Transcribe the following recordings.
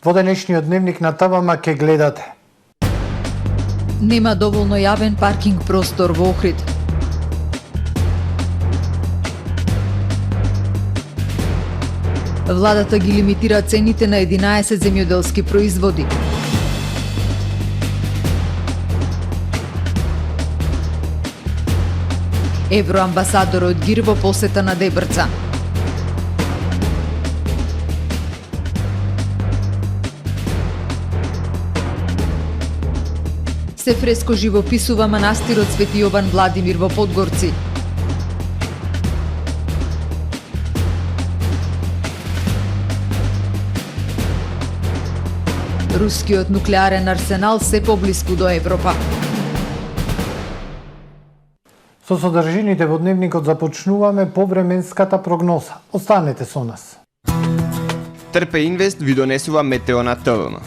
Во денешниот дневник на ТВМ ке гледате. Нема доволно јавен паркинг простор во Охрид. Владата ги лимитира цените на 11 земјоделски производи. Евроамбасадорот ГИР во посета на Дебрца. Се фреско живописува манастирот Свети Јован Владимир во Подгорци. Рускиот нуклеарен арсенал се поблиску до Европа. Со содржините во дневникот започнуваме повременската прогноза. Останете со нас. Трпе Инвест ви донесува метео на ТВМ.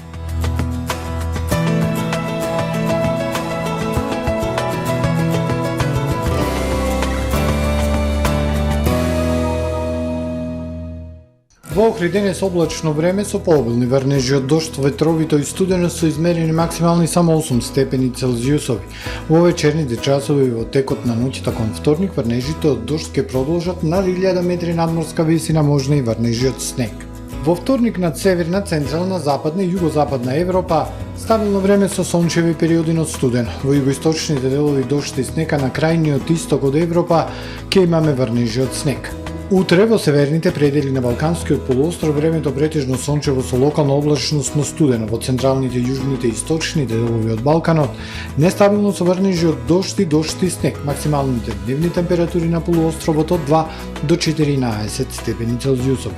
Во Охрид денес облачно време со пообилни врнежи од дожд, ветровито и студено со измерени максимални само 8 степени Целзиусови. Во вечерните часови и во текот на ноќта кон вторник врнежите од дожд ќе продолжат над 1000 метри надморска висина, можни и врнежи од снег. Во вторник над северна, централна, западна и југозападна Европа стабилно време со сончеви периоди од студено. Во југоисточните делови дожд и снег, а на крајниот исток од Европа ќе имаме врнежи од снег. Утре во северните предели на Балканскиот полуостров времето претежно сончево со локална облачност, но студено. Во централните, јужните и источните делови од Балканот нестабилно со врнежи од дожд и снег. Максималните дневни температури на полуостровот од 2 до 14 степени Целзиусови.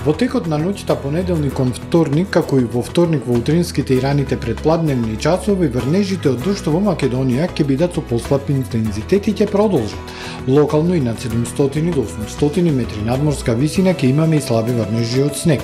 Во текот на ноќта понеделник кон вторник, како и во вторник во утринските и раните предпладневни часови, врнежите од дожд во Македонија ќе бидат со послаб интензитет и ќе продолжат. Локално и над 700 до 800 метри надморска висина ќе имаме и слаби врнежи од снег.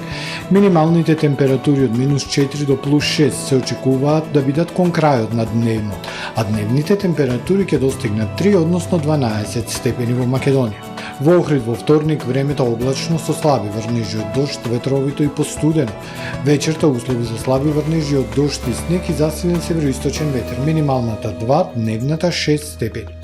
Минималните температури од -4 до +6 се очекуваат да бидат кон крајот на дневот, а дневните температури ќе достигнат 3, односно 12 степени во Македонија. Во Охрид во вторник времето облачно со слаби врнежи од дожд, ветровито и постудено. Вечерта услови за слаби врнежи од дожд и снег и засилен североисточен ветер. Минималната 2, дневната 6 степени.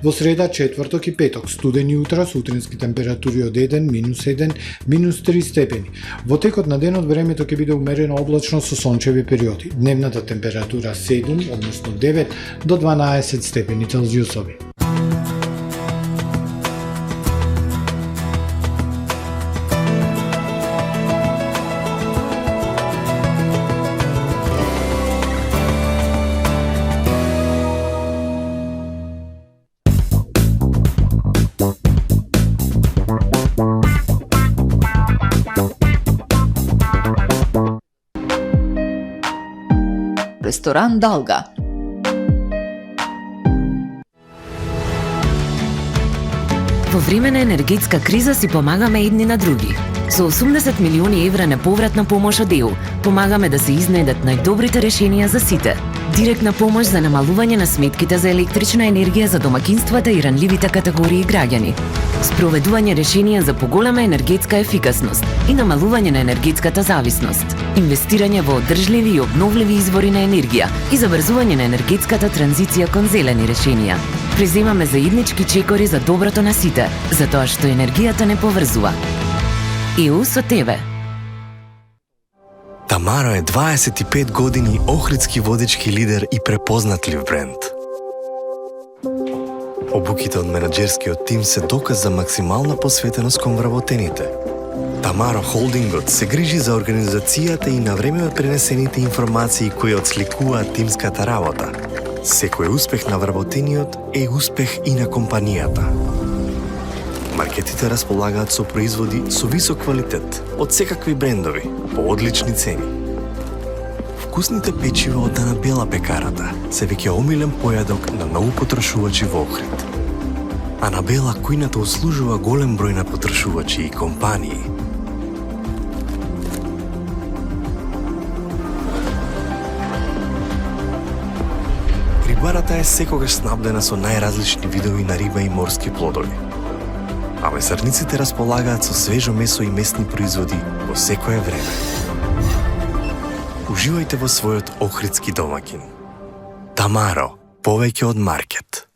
Во среда, четврток и петок студени утра со утрински температури од 1, -1, -3 степени. Во текот на денот времето ќе биде умерено облачно со сончеви периоди. Дневната температура 7, односно 9 до 12 степени Целзиусови. Ресторан Далга. Во време на енергетска криза си помагаме едни на други. Со 80 милиони евра неповратна помош од ЕУ, помагаме да се изнајдат најдобрите решенија за сите. Директна помош за намалување на сметките за електрична енергија за домакинствата и ранливите категории граѓани. Спроведување решенија за поголема енергетска ефикасност и намалување на енергетската зависност. Инвестирање во одржливи и обновливи извори на енергија и забрзување на енергетската транзиција кон зелени решенија. Преземаме заеднички чекори за доброто на сите, затоа што енергијата не поврзува. ЕУ со тебе. Тамаро е 25 години охридски водички лидер и препознатлив бренд. Обуките од менаџерскиот тим се доказ за максимална посветеност кон вработените. Тамаро Холдингот се грижи за организацијата и на време пренесените информации кои отсликуваат тимската работа. Секој успех на вработениот е успех и на компанијата. Маркетите располагаат со производи со висок квалитет од секакви брендови по одлични цени. Вкусните печива од Анабела пекарата се веќе омилен појадок на многу потрошувачи во Охрид. Анабела кујната услужува голем број на потрошувачи и компании. Рибарата е секогаш снабдена со најразлични видови на риба и морски плодови. А месарниците располагаат со свежо месо и месни производи во секое време. Уживајте во својот охридски домаќин. Тамаро, повеќе од маркет.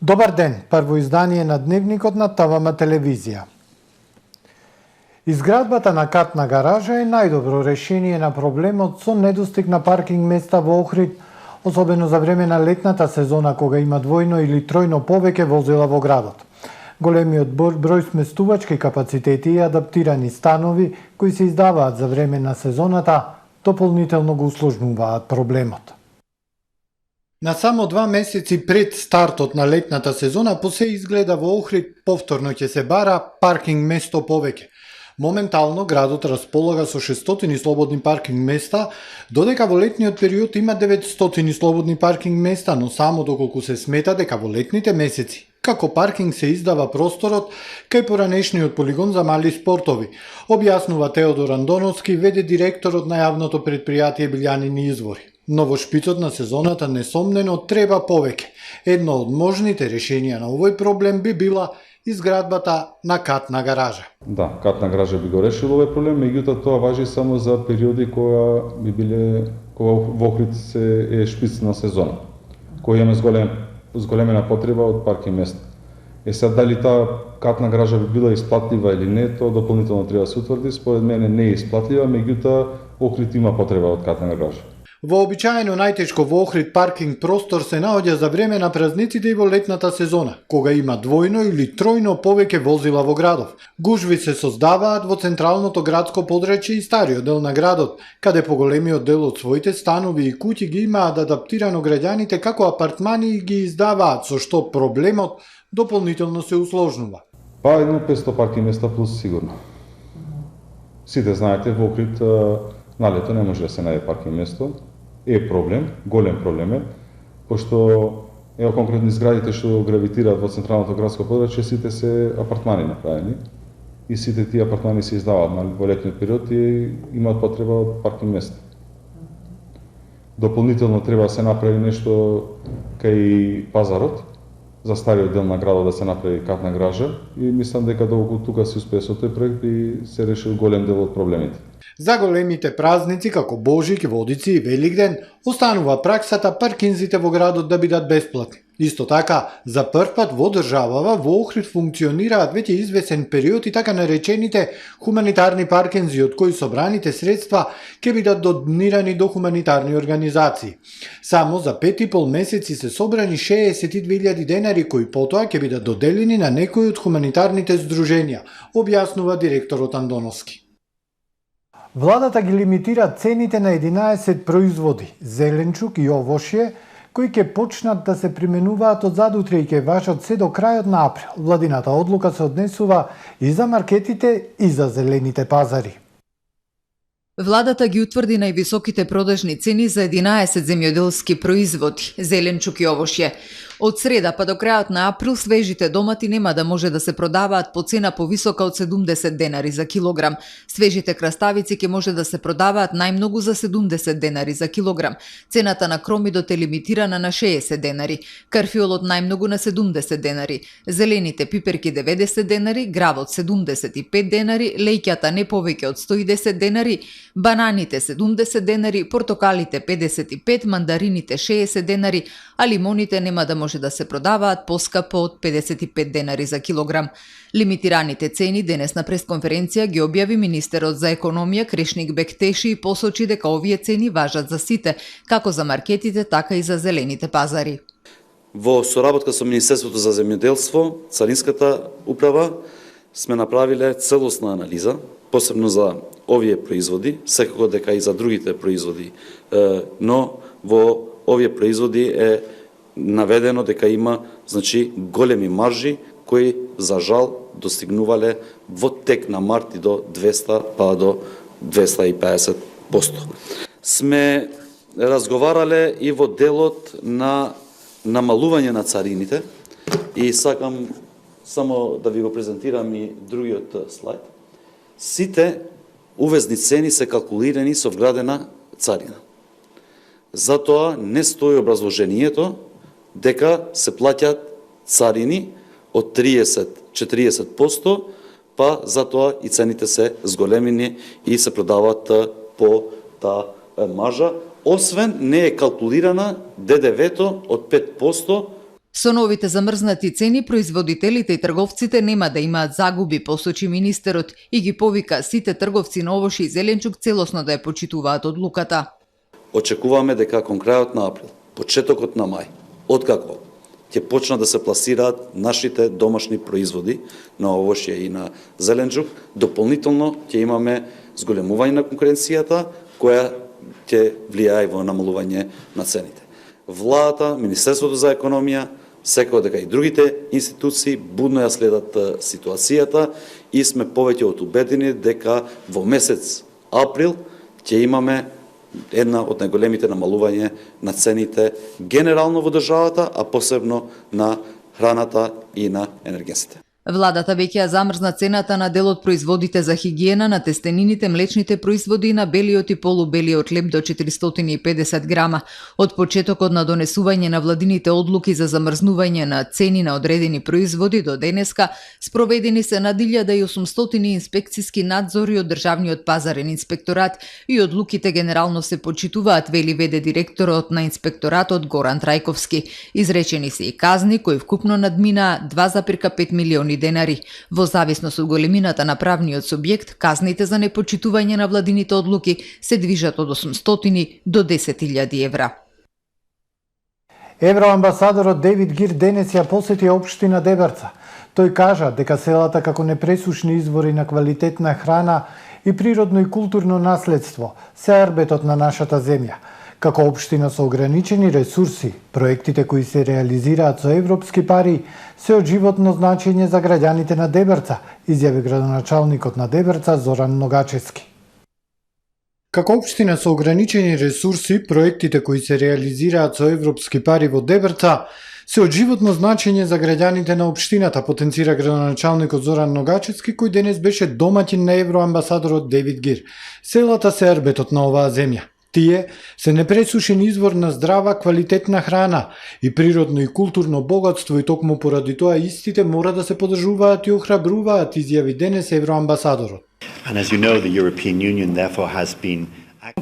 Добар ден, прво издание на Дневникот на ТВМ телевизија. Изградбата на катна гаража е најдобро решение на проблемот со недостиг на паркинг места во Охрид, особено за време на летната сезона кога има двојно или тројно повеќе возила во градот. Големиот број сместувачки капацитети и адаптирани станови кои се издаваат за време на сезоната дополнително го усложнуваат проблемот. На само 2 месеци пред стартот на летната сезона, по се изгледа во Охрид повторно ќе се бара паркинг место повеќе. Моментално градот располага со 600 слободни паркинг места, додека во летниот период има 900 слободни паркинг места, но само доколку се смета дека во летните месеци како паркинг се издава просторот кај поранешниот полигон за мали спортови, објаснува Теодор Андоновски, веде директорот на јавното претпријатие Билјанини извори. Но во шпицот на сезоната несомнено треба повеќе. Едно од можните решенија на овој проблем би била изградбата на катна гаража. Да, катна гаража би го решил овој проблем, меѓутоа тоа важи само за периоди кога во Охрид се е шпиц на сезона, кој имаме зголемена потреба од паркинг места. Сега дали таа катна гаража би била исплатлива или не, тоа дополнително треба да се утврди. Според мене не е исплатлива, меѓутоа Охрид има потреба од катна гаража. Вообичаено најтешко во Охрид паркинг простор се наоѓа за време на празниците и во летната сезона, кога има двојно или тројно повеќе возила во градов. Гужви се создаваат во централното градско подрачје и стариот дел на градот, каде поголемиот дел од своите станови и куќи ги имаат адаптирано граѓаните како апартмани и ги издаваат, со што проблемот дополнително се усложнува. Па едно 500 паркинг места плюс сигурно. Сите знаете, во Охрид на лето не може да се најде паркинг место. Е проблем, голем проблем е, пошто ево конкретно зградите што гравитираат во централното градско подрачје, сите се апартмани направени и сите тие апартмани се издаваат во летниот период и имаат потреба од паркинг места. Дополнително треба да се направи нешто кај пазарот, за стариот дел на градот да се направи катна гаража и мислам дека доколку тука се успее со тој проект и се решил голем дел од проблемите. За големите празници како Божик, Водици и Великден останува праксата паркинзите во градот да бидат бесплатни. Исто така, за прв пат во државава во Охрид функционираат веќе извесен период и така наречените хуманитарни паркинзи од кои собраните средства ќе бидат донирани до хуманитарни организации. Само за 5,5 месеци се собрани 62.000 денари кои потоа ќе бидат доделени на некои од хуманитарните здруженија, објаснува директорот Андоновски. Владата ги лимитира цените на 11 производи, зеленчук и овошје, кои ќе почнат да се применуваат од задутре и ќе важат се до крајот на април. Владината одлука се однесува и за маркетите и за зелените пазари. Владата ги утврди највисоките продажни цени за 11 земјоделски производи, зеленчук и овошје. Од среда па до крајот на април свежите домати нема да може да се продаваат по цена повисока од 70 денари за килограм. Свежите краставици ќе може да се продаваат најмногу за 70 денари за килограм. Цената на кромидот е лимитирана на 60 денари, карфиолот најмногу на 70 денари, зелените пиперки 90 денари, гравот 75 денари, леќата не повеќе од 110 денари, бананите 70 денари, портокалите 55, мандарините 60 денари, а лимоните нема да може да се продаваат поскапо од 55 денари за килограм. Лимитираните цени денес на пресконференција ги објави министерот за економија Крешник Бектеши и посочи дека овие цени важат за сите, како за маркетите, така и за зелените пазари. Во соработка со Министерството за земјоделство, Царинската управа, сме направиле целосна анализа, посебно за овие производи, секако дека и за другите производи, но во овие производи е наведено дека има големи маржи кои за жал достигнувале во тек на март и до 200 па до 250%. Сме разговарале и во делот на намалување на царините и сакам само да ви го презентирам и другиот слайд. Сите увезни цени се калкулирани со вградена царина. Затоа не стои образложението дека се плаќаат царини од 30-40%, па затоа и цените се зголемени и се продаваат по таа маржа, освен не е калкулирана ДДВ-то од 5%. Со новите замрзнати цени, производителите и трговците нема да имаат загуби, посочи министерот и ги повика сите трговци на овошје и зеленчук целосно да ја почитуваат одлуката. Очекуваме дека кон крајот на април, почетокот на мај, откако ќе почнат да се пласираат нашите домашни производи на овошје и на зеленчук, дополнително ќе имаме зголемување на конкуренцијата, која ќе влијае во намалување на цените. Владата, Министерството за економија, секако дека и другите институции будно ја следат ситуацијата и сме повеќе од убедени дека во месец април ќе имаме една од најголемите намалување на цените генерално во државата, а посебно на храната и на енергенсите. Владата веќе ја замрзна цената на дел од производите за хигиена на тестенините, млечните производи и на белиот и полубелиот хлеб до 450 грама. Од почетокот на донесување на владините одлуки за замрзнување на цени на одредени производи до денеска, спроведени се над 1800 инспекциски надзори од Државниот пазарен инспекторат и одлуките генерално се почитуваат, вели веде директорот на инспекторатот Горан Трајковски. Изречени се и казни кои вкупно надминаа 2,5 милиони денари. Во зависност од големината на правниот субјект, казните за непочитување на владините одлуки се движат од 800 до 10.000 евра. Евроамбасадорот Девид Гир денес ја посети општина Дебрца. Тој кажа дека селата како непресушни извори на квалитетна храна и природно и културно наследство се арбетот на нашата земја. Како општина со ограничени ресурси, проектите кои се реализираат со европски пари се од животно значење за граѓаните на Дебрца, изјави градоначалникот на Дебрца Зоран Ногачевски. Како општина со ограничени ресурси, проектите кои се реализираат со европски пари во Дебрца се од животно значење за граѓаните на општината, потенцира градоначалникот Зоран Ногачевски, кој денес беше домаќин на евроамбасадорот Девид Гир. Селата се арбетот на оваа земја. Тие се непресушен извор на здрава, квалитетна храна и природно и културно богатство и токму поради тоа истите мора да се подржуваат и охрабруваат, изјави денес евроамбасадорот. And as you know, the European Union therefore has been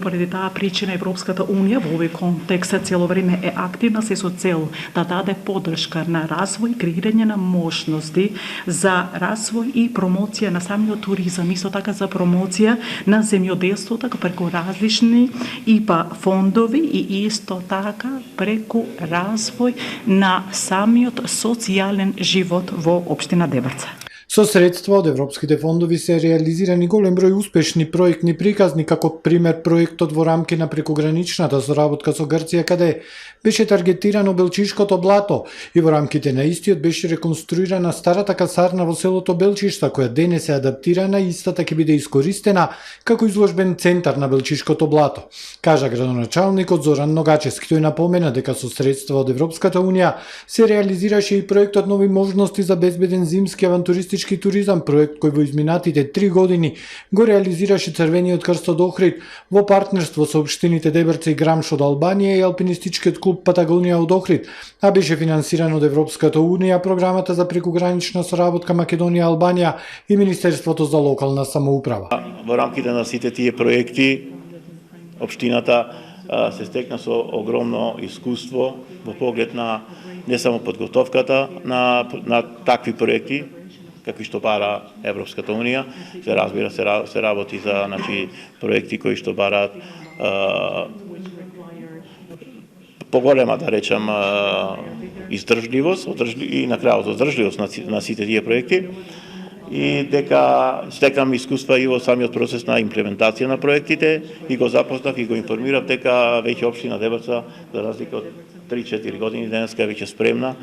Поради таа причина Европската Унија во овој контекст цело време е активна се со цел да даде поддршка на развој, креирање на можности за развој и промоција на самиот туризам, исто така за промоција на земјоделството преку различни ИПА фондови и исто така преку развој на самиот социјален живот во општина Дебрца. Со средства од европските фондови се реализирани голем број успешни проектни приказни, како пример проектот во рамки на прекограничната соработка со Грција, каде беше таргетирано Белчишкото блато и во рамките на истиот беше реконструирана старата касарна во селото Белчишта, која денес е адаптирана и истата ќе биде искористена како изложбен центар на Белчишкото блато, кажа градоначалникот Зоран Ногачевски. Тој напомена дека со средства од Европската Унија се реализираше и проектот Нови можности за безбеден зимски авантуристички туризам, проект кој во изминатите 3 години го реализираше Црвениот крст од Охрид во партнерство со општините Дебрца и Грамш од Албанија и Алпинистичкиот клуб Патагонија од Охрид, а беше финансиран од Европската Унија, програмата за прекогранична соработка Македонија, Албанија и Министерството за локална самоуправа. Во рамките на сите тие проекти, општината се стекна со огромно искуство во поглед на не само подготовката на такви проекти, какви што бара Европската Унија, се разбира се работи за проекти кои што бараат поголема, да речам, издржливост и на крајот одржливост на сите тие проекти, и дека стекам искуства и во самиот процес на имплементација на проектите и го запознав и го информирав дека веќе општина Дебрца, за разлика од 3-4 години денеска е веќе спремна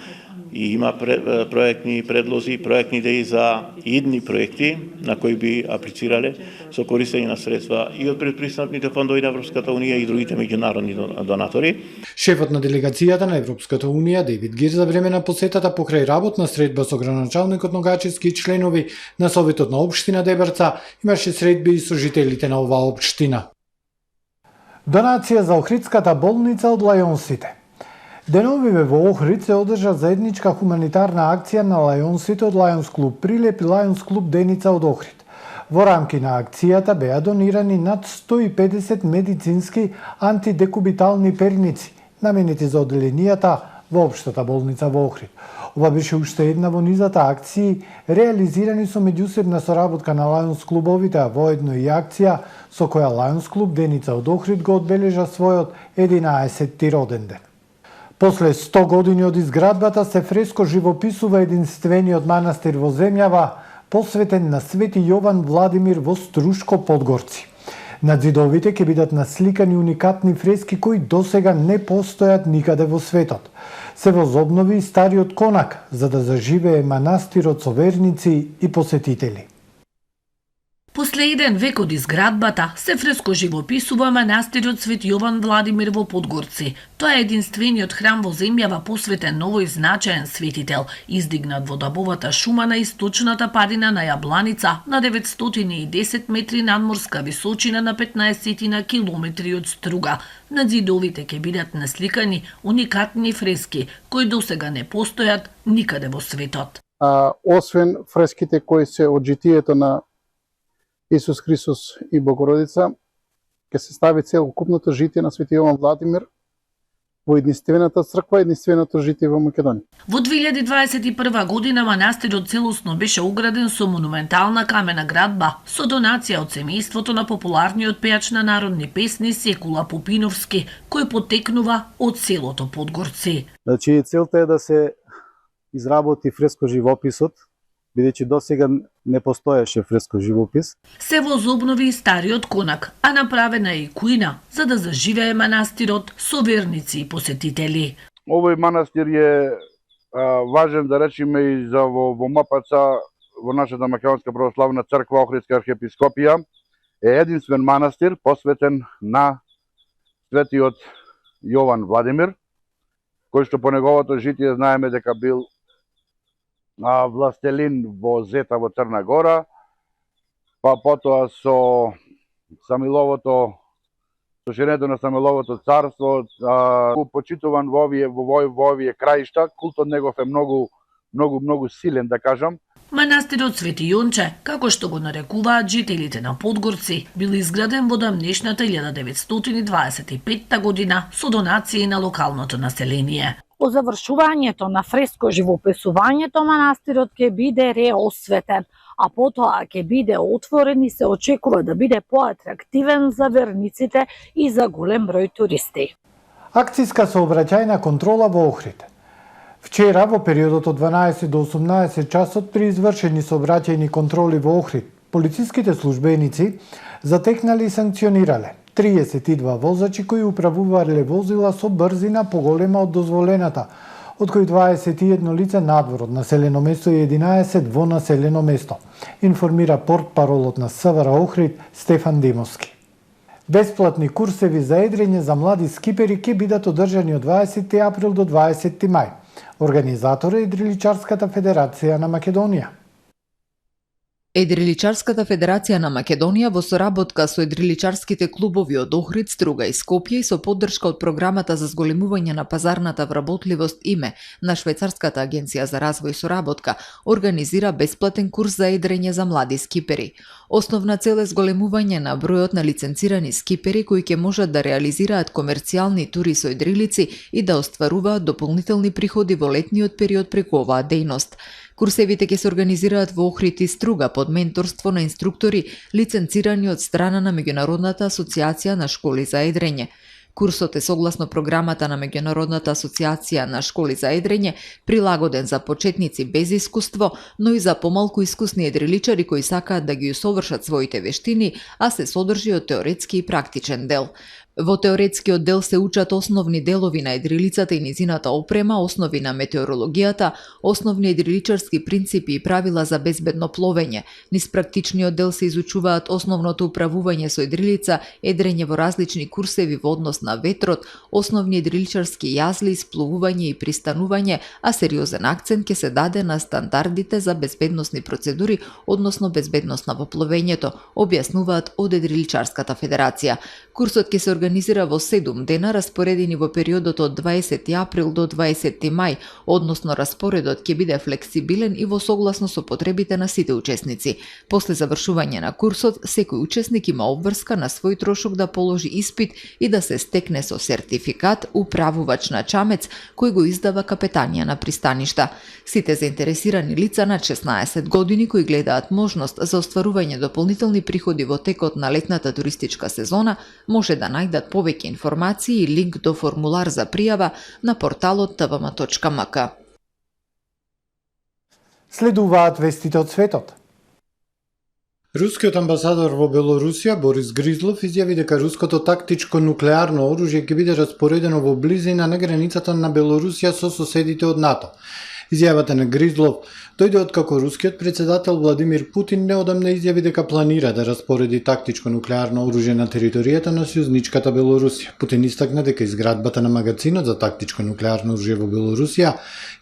и има проектни предлози, проектни идеи за идни проекти на кои би аплицирале со користење на средства и од предпристапните фондови на Европската унија и другите меѓународни донатори. Шефот на делегацијата на Европската унија Дейвид Гир за време на посетата покрај работна средба со граначалникот Ногачевски и членови на Советот на општина Дебрца имаше средби и со жителите на оваа општина. Донација за Охридската болница од лајонсите. Деновиве во Охрид се одржа заедничка хуманитарна акција на лајонсите од Лајонс клуб Прилеп и Лајонс клуб Деница од Охрид. Во рамки на акцијата беа донирани над 150 медицински антидекубитални перници, наменети за оделенијата во општата болница во Охрид. Ова беше уште една во низата акции реализирани со меѓусебна соработка на Лајонс клубовите, а воедно и акција со која Лајонс клуб Деница од Охрид го одбележа својот 11-ти роден ден. После 100 години од изградбата се фреско живописува единствениот манастир во земјава, посветен на Свети Јован Владимир во Струшко Подгорци. На зидовите ќе бидат насликани уникатни фрески кои досега не постојат никаде во светот. Се возобнови и стариот конак, за да заживее манастирот со верници и посетители. После еден век од изградбата, се фреско живописува манастирот Свет Јован Владимир во Подгорци. Тоа е единствениот храм во земјава посветен на овој значаен светител, издигнат во дабовата шума на источната падина на Јабланица на 910 метри надморска височина на 15 на километри од Струга. На зидовите ќе бидат насликани уникатни фрески, кои досега не постојат никаде во светот. Освен фреските кои се од житието на Исус Христос и Богородица, ќе се стави целокупното житие на Свети Јован Владимир во единствената црква, единственото житие во Македонија. Во 2021 година манастирот целосно беше ограден со монументална камена градба со донација од семејството на популарниот пејач на народни песни Секула Попиновски, кој потекнува од селото Подгорци. Значи целта е да се изработи фреско живописот, бидејќи досега не постоеше фреско живопис. Се возобнови и стариот конак, а направена е и куина за да заживее манастирот со верници и посетители. Овој манастир е важен да речеме и за во МПЦ, во нашата Македонска православна црква Охридска архиепископија, е единствен манастир посветен на Светиот Јован Владимир, кој што по неговото житие знаеме дека бил властелин во Зета во Црна Гора, па потоа со Самиловото, со ширението на Самиловото царство, почитуван во овие краишта, култот негов е многу силен, да кажам. Манастирот Свети Јонче, како што го нарекуваат жителите на Подгорци, бил изграден во дамнешната 1925 година со донации на локалното население. По завршувањето на фреско живописувањето манастирот ќе биде реосветен, а потоа ќе биде отворен и се очекува да биде поатрактивен за верниците и за голем број туристи. Акцијска сообраќајна контрола во Охрид. Вчера, во периодот од 12 до 18 часот, при извршени сообраќајни контроли во Охрид, полициските службеници затекнале и санкционирале 32 возачи кои управувале возила со брзина поголема од дозволената, од кои 21 лица надвор од населено место и 11 во населено место, информира портпаролот на СВР Охрид Стефан Димовски. Бесплатни курсеви за едрење за млади скипери ќе бидат одржани од 20 април до 20 мај. Организатор е Идриличарската федерација на Македонија. Едриличарската федерација на Македонија во соработка со едриличарските клубови од Охрид, Струга и Скопје и со поддршка од програмата за зголемување на пазарната вработливост ИМЕ на Швајцарската агенција за развој и соработка организира бесплатен курс за едрење за млади скипери. Основна цел е зголемување на бројот на лиценцирани скипери кои ќе можат да реализираат комерцијални тури со едрилици и да остваруваат дополнителни приходи во летниот период преку оваа дејност. Курсевите ќе се организираат во Охрид и Струга под менторство на инструктори лиценцирани од страна на Меѓународната асоциација на школи за едрење. Курсот е согласно програмата на Меѓународната асоциација на школи за едрење, прилагоден за почетници без искуство, но и за помалку искусни едриличари кои сакаат да ги усовршат своите вештини, а се содржи од теоретски и практичен дел. Во теоретскиот дел се учат основни делови на едрилицата и низината опрема, основи на метеорологијата, основни едриличарски принципи и правила за безбедно пловење. Низ практичниот дел се изучуваат основното управување со едрилица, едрење во различни курсеви во однос на ветрот, основни едриличарски јазли, сплувување и пристанување, а сериозен акцент ќе се даде на стандардите за безбедносни процедури, односно безбедност на пловењето, објаснуваат од Едриличарската федерација. Курсот ќе се организира во 7 дена, распоредени во периодот од 20 април до 20 мај, односно распоредот ќе биде флексибилен и во согласно со потребите на сите учесници. После завршување на курсот, секој учесник има обврска на свој трошок да положи испит и да се стекне со сертификат управувач на чамец кој го издава капетанија на пристаништа. Сите заинтересирани лица над 16 години кои гледаат можност за остварување дополнителни приходи во текот на летната туристичка сезона може да најдат повеќе информации и линк до формулар за пријава на порталот tvm.mk. Следуваат вестите од светот. Рускиот амбасадор во Белорусија Борис Гризлов изјави дека руското тактичко нуклеарно оружје ќе биде распоредено во близина на границата на Белорусија со соседите од НАТО. Изјавата на Гризлов дојде откако рускиот председател Владимир Путин неодамна изјави дека планира да распореди тактичко нуклеарно оружје на територијата на сојузничката Белорусија. Путин истакна дека изградбата на магазинот за тактичко нуклеарно оружје во Белорусија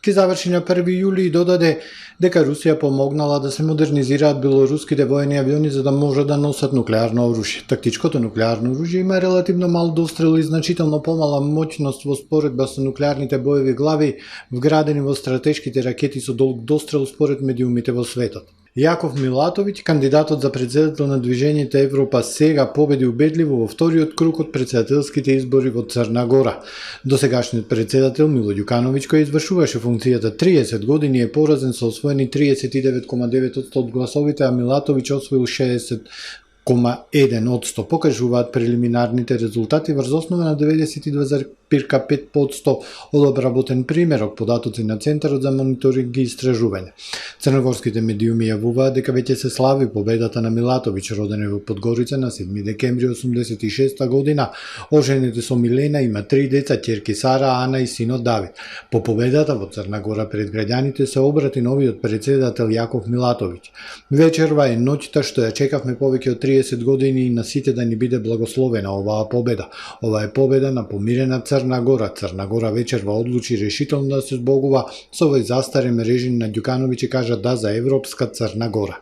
ќе заврши на 1 јули и додаде дека Русија помогнала да се модернизираат белоруските воени авиони за да може да носат нуклеарно оружје. Тактичкото нуклеарно оружје има релативно мал дострел и значително помала моќност во споредба со нуклеарните боеви глави вградени во стратешките ракети со долг дострел според медиумите во светот. Јаков Милатовиќ, кандидатот за председател на движењето Европа сега, победи убедливо во вториот круг од председателските избори во Црна Гора. Досегашниот председател Мило Ѓукановиќ, кој извршуваше функцијата 30 години, е поразен со освоени 39,9% од гласовите, а Милатовиќ освоил 60,1%, покажуваат прелиминарните резултати врз основа на 92,5% од обработен примерок, податоци на Центарот за мониторинг и истражување. Црногорските медиуми јавуваат дека веќе се слави победата на Милатовиќ, роден е во Подгорица на 7 декември 86 година. Оженет е со Милена, има 3 деца, ќерки Сара, Ана и синот Давид. По победата во Црна Гора пред граѓаните се обрати новиот председател Јаков Милатовиќ. Вечерва е ноќта што ја чекавме повеќе од 30 години и на сите да ни биде благословена оваа победа. Ова е победа на помирена Црна Гора. Црна Гора вечерва одлучи решително да се збогува со овој застарен режим на Ѓукановиќ и кажа да за европска Црна Гора.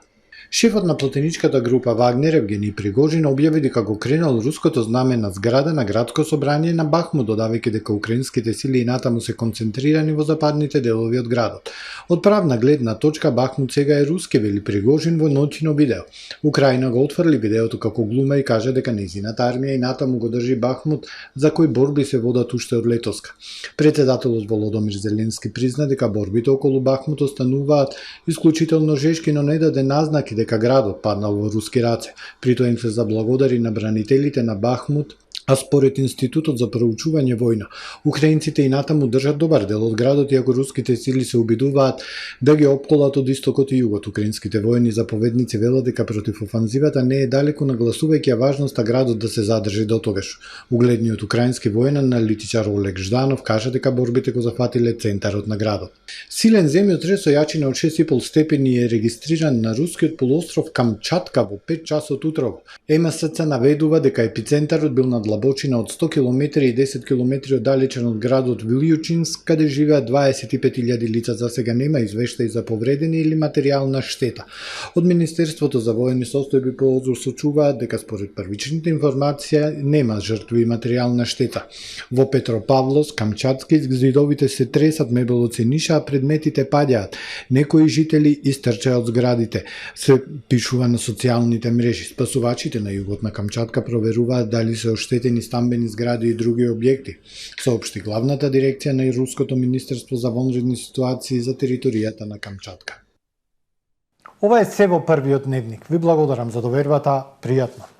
Шефот на плотеничката група Вагнер Евгений Пригожин објави дека го кренал руското знаме на зграда на градско собрание на Бахмут, додавајќи дека украинските сили и натаму се концентрирани во западните делови од градот. Од правна гледна точка Бахмут сега е руски, вели Пригожин во ноќно видео. Украина го отфрли видеото како глума и каже дека нејзината армија и натаму го држи Бахмут, за кои борби се водат уште од летоска. Председателот Володомир Зеленски призна дека борбите околу Бахмут остануваат исклучително жешки, но не даде назнаки дека градот паднал во руски раце. При тоа им се заблагодари на бранителите на Бахмут, а според Институтот за проучување војна, украинците и натаму држат добар дел од градот, иако руските сили се обидуваат да ги опколат од истокот и југот. Украинските војни заповедници велат дека против офанзивата не е далеко, нагласувајќи ја важноста градот да се задржи дотогаш. Угледниот украински војнен аналитичар Олег Жданов кажа дека борбите го зафатиле центарот на градот. Силен земјотрес со јачина од 6,5 степени е регистриран на рускиот полуостров Камчатка во 5 часот утрово. МСЦ наведува дека епицентарот бил на длабочина од 100 км и 10 км оддалечен од градот Вилјучинск, каде живеат 25.000 лица. За сега нема извештаи за повредени или материјална штета. Од Министерството за воени состојби посочуваат дека според првичните информации нема жртви и материјална штета. Во Петропавловск, Камчатски, зидовите се тресат, мебелоци ниша, а предметите паѓаат. Некои жители истрчаа од зградите, се пишува на социјалните мрежи. Спасувачите на југот на Камчатка проверуваат дали се оштетени стамбени згради и други објекти, соопшти главната дирекција на Руското министерство за вонредни ситуации за територијата на Камчатка. Ова е се во првиот дневник. Ви благодарам за довербата, пријатно.